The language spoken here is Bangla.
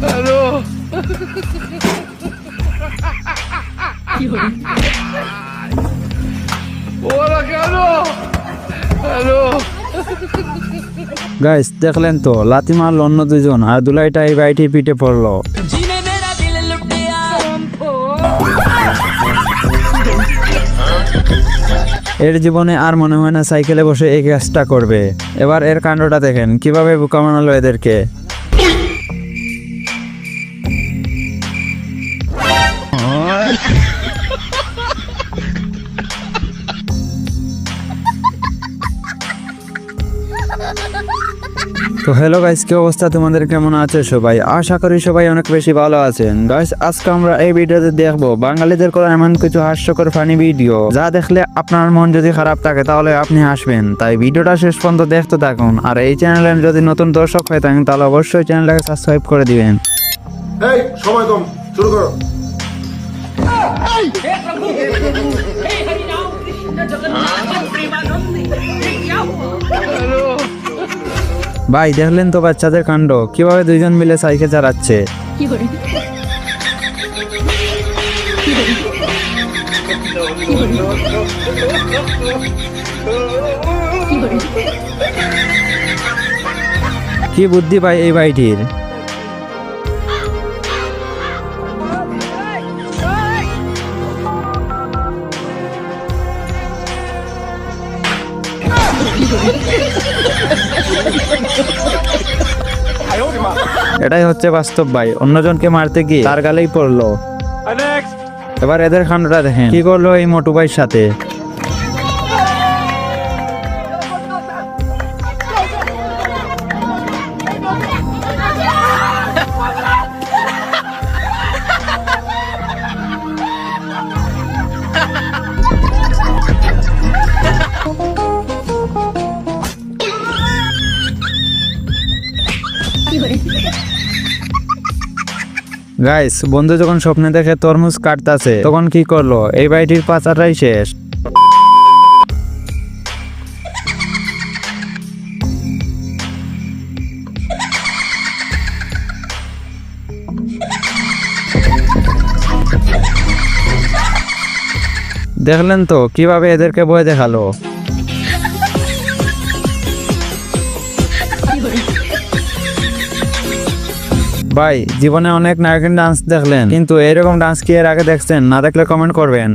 হ্যালো ওরা কেন? হ্যালো গাইস দেখলেন তো, লাথি মারল অন্য দুজন আর দুলাইটা এই বাইটির পিঠে পড়লো। এর জীবনে আর মনে হয় না সাইকেলে বসে এই কাজটা করবে। এবার এর কাণ্ডটা দেখেন, কিভাবে বোকা বানালো এদেরকে। তো হ্যালো গাইস, কি অবস্থা তোমাদের, কেমন আছে সবাই? আশা করি সবাই অনেক বেশি ভালো আছেন। গাইস আজকে আমরা এই ভিডিওতে দেখবো বাঙালিদের করা এমন কিছু হাস্যকর ফানি ভিডিও, যা দেখলে আপনার মন যদি খারাপ থাকে তাহলে আপনি হাসবেন। তাই ভিডিওটা শেষ পর্যন্ত দেখতে থাকুন। আর এই চ্যানেলে যদি নতুন দর্শক হয়ে থাকেন তাহলে অবশ্যই চ্যানেলটাকে সাবস্ক্রাইব করে দিবেন। এই সময় কম, শুরু করো। ভাই দেখলেন তো বাচ্চাদের কাণ্ড, কিভাবে দুইজন মিলে সাইকেল চালাচ্ছে। কি বুদ্ধি ভাই এই ভাইটির। এটাই হচ্ছে বাস্তব ভাই, অন্যজনকে মারতে গিয়ে তার গালেই পড়লো। এবার এদের কাণ্ডটা দেখেন, কি করলো এই মোটু ভাইয়ের সাথে। গাইস বন্ধু যখন স্বপ্নে দেখে তরমুজ কাটতাছে, তখন কি করলো এই ভাইটির পাচাটাই শেষ। দেখলেন তো কিভাবে এদেরকে ভয় দেখালো। ভাই জীবনে অনেক নায়কের ডান্স দেখলেন, কিন্তু এরকম ডান্স কি এর আগে দেখছেন? না দেখলে কমেন্ট করবেন।